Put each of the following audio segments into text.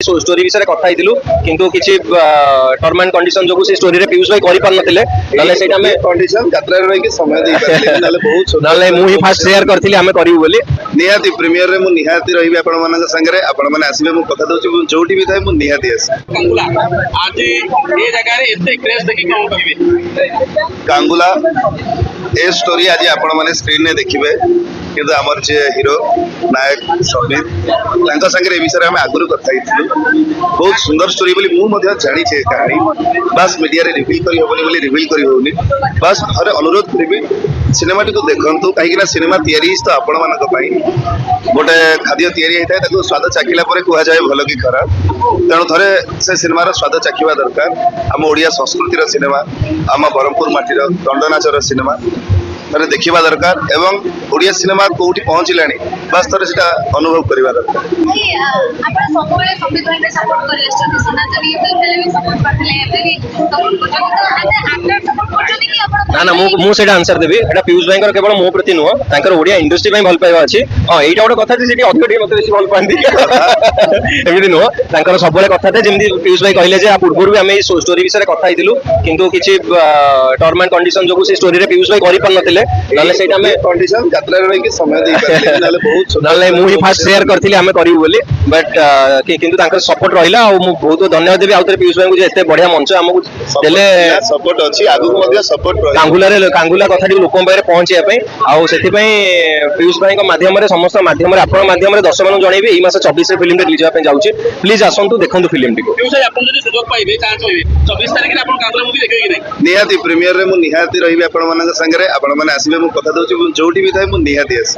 story विषय कथा किंतु किसी टर्म एंड कंडीशन जो स्टोरी पीयूष भाई कर पार ना कंडीशन यात्रा रही समय दे पारे बहुत ना मुझे फास्ट शेयर करथिली हमें करिवु बोली निहाती प्रीमियर रे मु निहाती रही आपण मान संगे आपण मैंने आसबे मु कथा दउची जोटी भी थाए मु निहाती आस कांगुला आज ये जगह रे एते क्रेज देखि कोन कहिबे कांगुला ए स्टोरी आज आपण माने स्क्रीन ने देखिबे किंतु हमर जे हीरो नायक समीर तांका संगे ए विषय हम आगुरु कथा हितलु बहुत सुंदर स्टोरी बोली मु मध्य जानि छे कहानी बस मीडिया रे रिवील करी होबनी बोली रिवील करी होउनी बस हरे अनुरोध करबी सिनेमा टी को देखंतु काहे कि ना सिनेमा तयारी तो आपण मानक पई गोटे खाद्य तयारी होता है स्वाद चाखिला पर कह जाए भल कि खराब तेणु थे से सिनेमार स्वाद चाखा दरकार आम ओडिया संस्कृतिर सिनेमा आम ब्रह्मपुर माटीर दंडनाचर सिनेमा थे देखा दरकार एवं ओडिया सिनेमा कौटी पहुँचलानी बस थे से अनुभव करवा दरकार ना ना मुझे आंसर देवी पीयूष भाई केवल मो प्रति नुह तर ओडिया इंडस्ट्री में भल पाइबा अच्छी हाँ यहाँ गोटे कथा अधिक मत बेस भल पाती एमती नुह सब कथा थे जमी पीयूष भाई कहले पूर्व भी आम स्टोरी विषय कथा किंतु किसी टर्म एंड कंडीशन जो स्टोरी पीयूष भाई कर पार ना कंडीशन यात्रा रही समय दे पारे बहुत ना मुझे फास्ट शेयर करथिली हमें करिवु बोली बट किंतु सपोर्ट रहिला और मु बहुत धन्यवाद देबी आउतरे पीयूष भाई को एते बढ़िया मंच हमकु देले सपोर्ट अछि आगु मध्य सपोर्ट कांगुला कथा लोकों पाखे पहुंचा आउ से पीयूष भाई माध्यम समस्त माध्यम आपण माध्यम दर्शक मान जनइबे एई मास 24 फिल्म रिलीज होगा जाऊँगी प्लीज आसतु देखु फिल्म टी सुजोग पाइबे चांस होइबे 24 तारिख रे आपण कांगुला मूवी देखबे कि नहीं निहाती प्रीमियर रे मु निहाती रही आपण मान संगे आपण मैंने आसबे मु कथा दउची जोटी भी थाए मु निहाती आस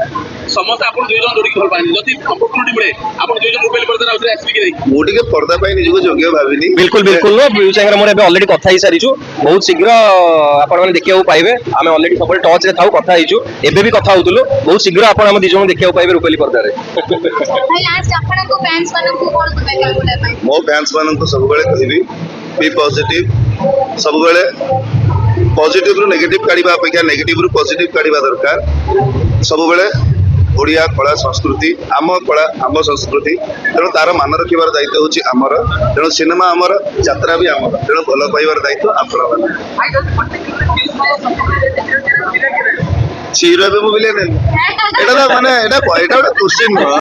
समस्त आपण दुई जन जोडी भल पानी जति अपॉर्चुनिटी मिले आपण दुई जन मोबाइल पर आउथरे आसबे कि नहीं मु टिके पर्दा पाई निजको योग्य भाबिनी बिल्कुल बिल्कुल नो पीयूष भाई मोर एबे ऑलरेडी कथा ही सारिछु बहुत शीघ्र आपण माने देखियो पाइबे आमे ऑलरेडी सब टच रे थाउ कथा हिचु एबे भी कथा होतुलो बहुत शीघ्र आपण हम दिजो देखियो पाइबे रुपेली पर्दा रे भाई लास्ट आपण को फैंस मानन को कोन को कांगुला पाई मो फैंस मानन को सब बेले कहबी बी पॉजिटिव सब बेले पॉजिटिव रु नेगेटिव काढिबा अपेक्षा नेगेटिव रु पॉजिटिव काढिबा दरकार सब बेले ओडिया कला संस्कृति आम कला आम संस्कृति तेणु तार मान रखिबार दायित्व होची आमर तेणु सिनेमा आमर यात्रा भी आमर तेणु भल पाइबार दायित्व आपण हीरो भी मोबाइल एटा माने एटा क्वेश्चन